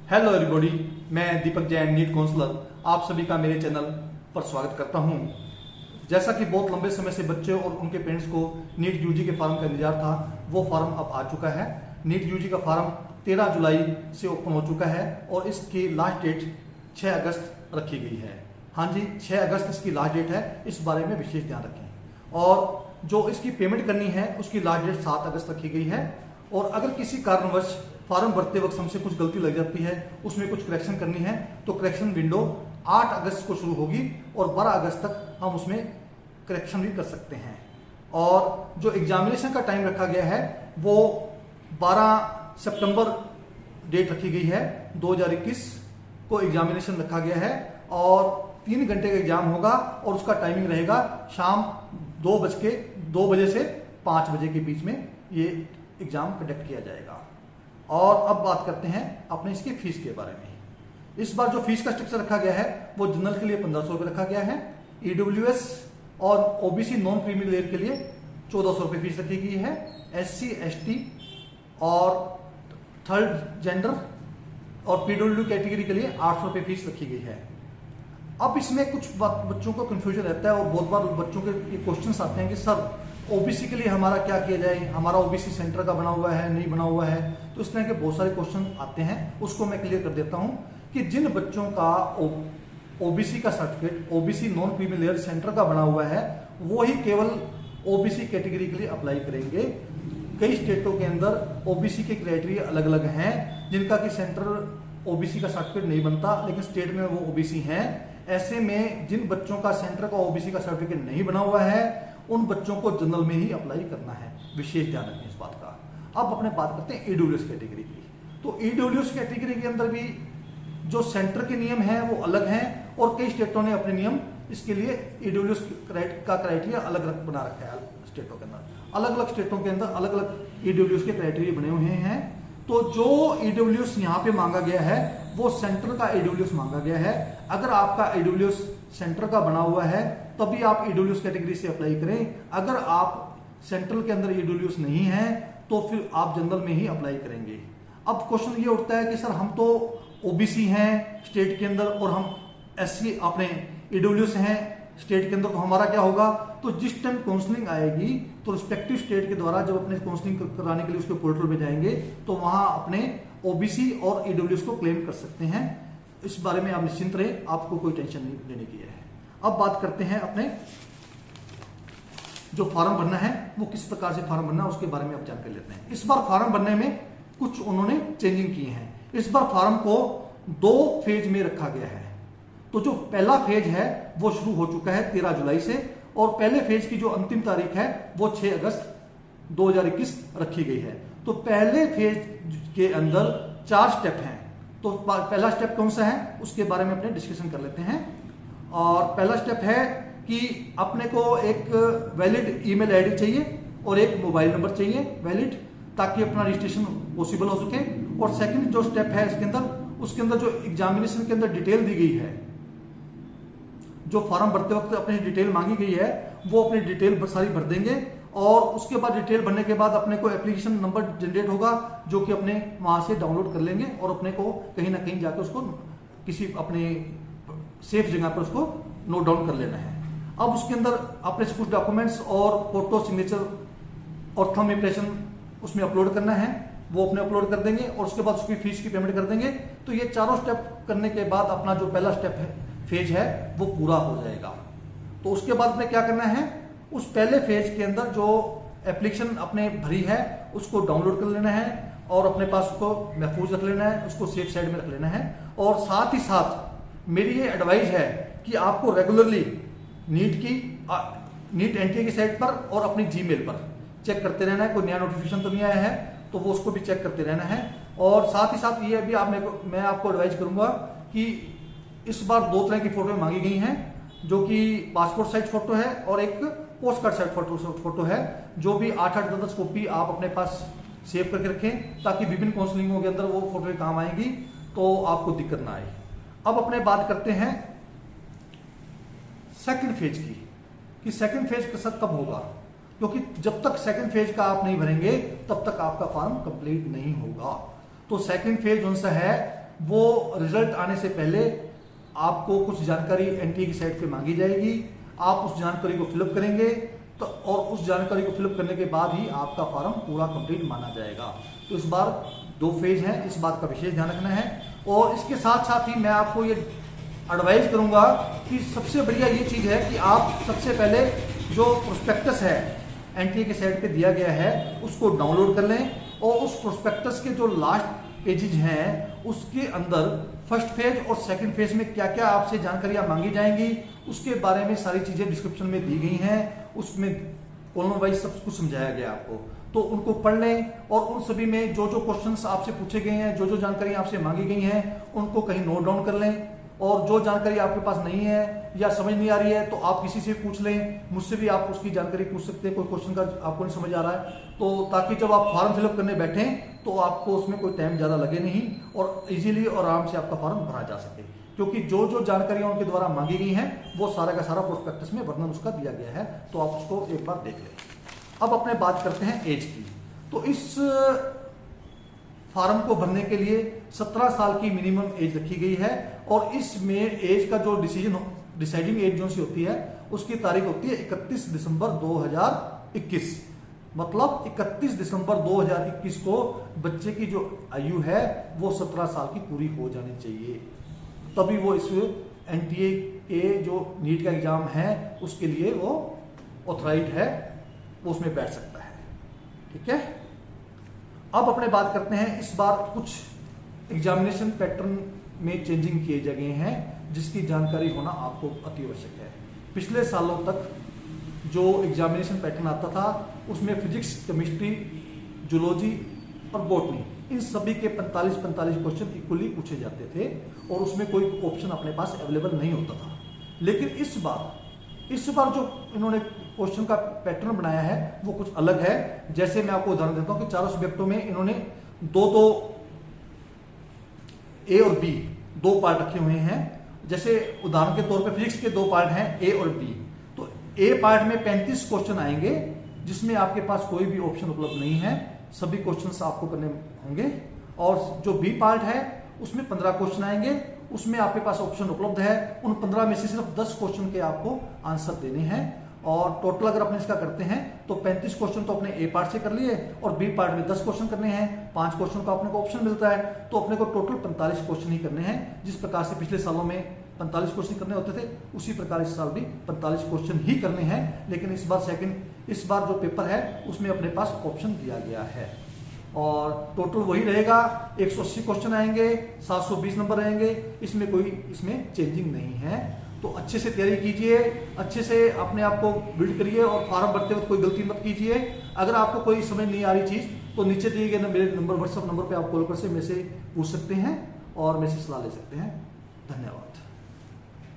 Hello everybody, मैं दीपक Jain, NEET counsellor, आप सभी का मेरे चैनल पर स्वागत करता हूं। जैसा कि बहुत लंबे समय से बच्चे और उनके पेरेंट्स को नीट यूजी के फॉर्म का इंतजार था, वो फॉर्म अब आ चुका है। नीट यूजी का फॉर्म 13 जुलाई से ओपन हो चुका है और इसकी लास्ट डेट 6 अगस्त रखी गई है। हाँ जी, 6 अगस्त इसकी लास्ट डेट है, इस बारे में विशेष ध्यान रखें। और जो इसकी पेमेंट करनी है उसकी लास्ट डेट 7 अगस्त रखी गई है। और अगर किसी कारणवश फॉर्म भरते वक्त हमसे कुछ गलती लग जाती है, उसमें कुछ करेक्शन करनी है, तो करेक्शन विंडो 8 अगस्त को शुरू होगी और 12 अगस्त तक हम उसमें करेक्शन भी कर सकते हैं। और जो एग्जामिनेशन का टाइम रखा गया है वो 12 सितंबर डेट रखी गई है। 2021 को एग्जामिनेशन रखा गया है और 3 घंटे का एग्जाम होगा और उसका टाइमिंग रहेगा शाम 2 बजे से 5 बजे के बीच में ये एग्जाम कंडक्ट किया जाएगा। और अब बात करते हैं अपने इसकी फीस के बारे में। इस बार जो फीस का स्ट्रक्चर रखा गया है वो जनरल के लिए 1500 रुपये रखा गया है। ईडब्ल्यूएस और ओबीसी नॉन क्रीमी लेयर के लिए 1400 रुपये फीस रखी गई है। एससी, एसटी और थर्ड जेंडर और पीडब्ल्यू कैटेगरी के लिए 800 रुपये फीस रखी गई है। अब इसमें कुछ बच्चों को कंफ्यूजन रहता है और बहुत बार बच्चों के क्वेश्चन आते हैं कि सर ओबीसी के लिए हमारा क्या किया जाए, हमारा ओबीसी सेंटर का बना हुआ है, नहीं बना हुआ है। तो इस तरह के बहुत सारे क्वेश्चन आते हैं, उसको मैं क्लियर कर देता हूं कि जिन बच्चों का ओबीसी का certificate OBC non creamy layer centre का बना हुआ है वो ही केवल ओबीसी कैटेगरी के लिए अप्लाई करेंगे। कई स्टेटों के अंदर ओबीसी के क्राइटेरिया अलग अलग हैं, जिनका कि सेंटर ओबीसी का सर्टिफिकेट नहीं बनता लेकिन स्टेट में वो ओबीसी हैं। ऐसे में जिन बच्चों का सेंटर का ओबीसी का सर्टिफिकेट नहीं बना हुआ है उन बच्चों को जनरल में ही अप्लाई करना है, विशेष ध्यान रखें इस बात का। अब अपने बात करते हैं ईडब्ल्यूएस कैटेगरी की। तो ईडब्ल्यूएस कैटेगरी के अंदर भी जो सेंटर के नियम हैं वो अलग हैं और कई स्टेटों ने अपने नियम इसके लिए ईडब्ल्यूएस का क्राइटेरिया अलग अलग बना रखा है। स्टेटों के अंदर अलग अलग स्टेटों के अंदर अलग अलग ईडब्ल्यूएस के क्राइटेरिया बने हुए हैं। तो जो ईडब्ल्यूएस यहाँ पे मांगा गया है वो सेंटर का ईडब्ल्यूएस मांगा गया है। अगर आपका ईडब्ल्यूएस सेंटर का बना हुआ है तभी आप ईडब्ल्यूएस कैटेगरी से अप्लाई करें। अगर आप सेंट्रल के अंदर ईडब्ल्यूएस नहीं है तो फिर आप जनरल में ही अप्लाई करेंगे। अब क्वेश्चन ये उठता है कि सर हम तो ओबीसी हैं स्टेट के अंदर और हम एससी अपने ईडब्ल्यूएस हैं स्टेट के अंदर, तो हमारा क्या होगा? तो जिस टाइम काउंसलिंग आएगी तो रिस्पेक्टिव स्टेट के द्वारा जब अपने काउंसलिंग कराने के लिए उसके पोर्टल पे जाएंगे तो वहां अपने ओबीसी और ईडब्ल्यूएस को क्लेम कर सकते हैं। इस बारे में आप निश्चिंत रहे, आपको कोई टेंशन नहीं लेने की है। अब बात करते हैं अपने जो फॉर्म भरना है वो किस प्रकार से फॉर्म भरना है उसके बारे में आप जानकारी लेते हैं। इस बार फॉर्म भरने में कुछ उन्होंने चेंजिंग की है। इस बार फॉर्म को 2 फेज में रखा गया है। तो जो पहला फेज है वो शुरू हो चुका है 13 जुलाई से और पहले फेज की जो अंतिम तारीख है वो 6 अगस्त 2021 रखी गई है। तो पहले फेज के अंदर 4 स्टेप हैं। तो पहला स्टेप कौन सा है उसके बारे में अपने डिस्कशन कर लेते हैं। और पहला स्टेप है कि अपने को एक वैलिड ईमेल आईडी चाहिए और एक मोबाइल नंबर चाहिए वैलिड, ताकि अपना रजिस्ट्रेशन पॉसिबल हो सके। और सेकंड जो स्टेप है उसके अंदर जो एग्जामिनेशन के अंदर डिटेल दी गई है, जो फॉर्म भरते वक्त अपनी डिटेल मांगी गई है वो अपनी डिटेल सारी भर देंगे। और उसके बाद डिटेल भरने के बाद अपने को एप्लीकेशन नंबर जनरेट होगा जो कि अपने वहां से डाउनलोड कर लेंगे और अपने को कहीं ना कहीं जाकर उसको किसी अपने सेफ जगह पर उसको नोट डाउन कर लेना है। अब उसके अंदर अपने कुछ डॉक्यूमेंट्स और फोटो, सिग्नेचर और थंब इंप्रेशन उसमें अपलोड करना है, वो अपने अपलोड कर देंगे और उसके बाद उसकी फीस की पेमेंट कर देंगे। तो ये चारों स्टेप करने के बाद अपना जो पहला स्टेप है फेज है वो पूरा हो जाएगा। तो उसके बाद में क्या करना है, उस पहले फेज के अंदर जो एप्लीकेशन अपने भरी है उसको डाउनलोड कर लेना है और अपने पास उसको महफूज रख लेना है, उसको सेफ साइड में रख लेना है। और साथ ही साथ मेरी ये एडवाइस है कि आपको रेगुलरली नीट एनटीए की साइट पर और अपनी जीमेल पर चेक करते रहना है, कोई नया नोटिफिकेशन तो नहीं आया है तो वो उसको भी चेक करते रहना है। और साथ ही साथ ये भी मैं आपको एडवाइस करूंगा कि इस बार 2 तरह की फोटो मांगी गई हैं, जो कि पासपोर्ट साइज फोटो है और एक पोस्ट कार्ड साइज फोटो है, जो भी 8-8 10 कॉपी आप अपने पास सेव करके रखें ताकि विभिन्न काउंसलिंगों के अंदर वो फोटो काम आएंगी तो आपको दिक्कत ना आए। अब अपने बात करते हैं सेकंड फेज की कि सेकंड फेज कब होगा, क्योंकि जब तक सेकंड फेज का आप नहीं भरेंगे तब तक आपका फॉर्म कंप्लीट नहीं होगा। तो सेकंड फेज कौन सा है वो रिजल्ट आने से पहले आपको कुछ जानकारी एनटीए की साइट पे मांगी जाएगी। आप उस जानकारी को फिलअप करेंगे तो और उस जानकारी को फिलअप करने के बाद ही आपका फॉर्म पूरा कंप्लीट माना जाएगा। तो इस बार 2 फेज हैं, इस बात का विशेष ध्यान रखना है। और इसके साथ साथ ही मैं आपको ये एडवाइस करूंगा कि सबसे बढ़िया ये चीज है कि आप सबसे पहले जो प्रोस्पेक्टस है एनटीए के साइट पे दिया गया है उसको डाउनलोड कर लें और उस प्रोस्पेक्टस के जो लास्ट पेजेज हैं उसके अंदर फर्स्ट फेज और सेकंड फेज में क्या क्या आपसे जानकारियां मांगी जाएंगी उसके बारे में सारी चीजें डिस्क्रिप्शन में दी गई हैं। उसमें कॉलम वाइज सब कुछ समझाया गया आपको, तो उनको पढ़ लें और उन सभी में जो जो क्वेश्चंस आपसे पूछे गए हैं, जो जो जानकारी आपसे मांगी गई हैं उनको कहीं नोट डाउन कर लें। और जो जानकारी आपके पास नहीं है या समझ नहीं आ रही है तो आप किसी से पूछ लें, मुझसे भी आप उसकी जानकारी पूछ सकते हैं। कोई क्वेश्चन का आपको नहीं समझ आ रहा है तो ताकि जब आप फॉर्म फिलअप करने बैठें तो आपको उसमें कोई टाइम ज़्यादा लगे नहीं और इजीली और आराम से आपका फॉर्म भरा जा सके, क्योंकि जो जो जानकारियां उनके द्वारा मांगी गई हैं वो सारा का सारा प्रोस्पेक्टस में वर्णन उसका दिया गया है, तो आप उसको एक बार देख लें। अब अपने बात करते हैं एज की। तो इस फॉर्म को भरने के लिए 17 साल की मिनिमम एज रखी गई है और इसमें एज का जो डिसाइडिंग एज जो सी होती है उसकी तारीख होती है 31 दिसंबर 2021। मतलब 31 दिसंबर 2021 को बच्चे की जो आयु है वो 17 साल की पूरी हो जानी चाहिए, तभी वो इस एनटीए के जो नीट का एग्जाम है उसके लिए वो ऑथराइज्ड है, वो उसमें बैठ सकता है। ठीक है, अब अपने बात करते हैं इस बार कुछ एग्जामिनेशन पैटर्न में चेंजिंग किए गए हैं जिसकी जानकारी होना आपको अति आवश्यक है। पिछले सालों तक जो एग्जामिनेशन पैटर्न आता था उसमें फिजिक्स, केमिस्ट्री, जूलॉजी और बॉटनी इन सभी के 45-45 क्वेश्चन इक्वली पूछे जाते थे और उसमें कोई ऑप्शन अपने पास अवेलेबल नहीं होता था। लेकिन इस बार जो इन्होंने क्वेश्चन का पैटर्न बनाया है वो कुछ अलग है। जैसे मैं आपको उदाहरण देता हूं कि चारों सब्जेक्टों में इन्होंने दो ए और बी 2 पार्ट रखे हुए हैं। जैसे उदाहरण के तौर पे फिजिक्स के 2 पार्ट हैं ए और बी, तो ए पार्ट में 35 क्वेश्चन आएंगे जिसमें आपके पास कोई भी ऑप्शन उपलब्ध नहीं है, सभी क्वेश्चंस आपको करने होंगे। और जो बी पार्ट है उसमें 15 क्वेश्चन आएंगे, उसमें आपके पास ऑप्शन उपलब्ध है। उन 15 में से सिर्फ 10 क्वेश्चन के आपको आंसर देने हैं और टोटल अगर अपने इसका करते हैं तो 35 क्वेश्चन तो अपने ए पार्ट से कर लिए और बी पार्ट में 10 क्वेश्चन करने हैं, 5 क्वेश्चन का अपने को ऑप्शन मिलता है, तो अपने को टोटल 45 क्वेश्चन ही करने हैं। जिस प्रकार से पिछले सालों में 45 क्वेश्चन करने होते थे उसी प्रकार इस साल भी 45 क्वेश्चन ही करने हैं। लेकिन इस बार जो पेपर है उसमें अपने पास ऑप्शन दिया गया है और टोटल वही रहेगा। 180 क्वेश्चन आएंगे, 720 नंबर रहेंगे, इसमें कोई चेंजिंग नहीं है। तो अच्छे से तैयारी कीजिए, अच्छे से अपने आप को बिल्ड करिए और फॉर्म भरते वक्त कोई गलती मत कीजिए। अगर आपको कोई समझ नहीं आ रही चीज तो नीचे दिए गए मेरे नंबर व्हाट्सएप नंबर पे आप कॉल कर से मेरे से पूछ सकते हैं और मेरे से सलाह ले सकते हैं। धन्यवाद।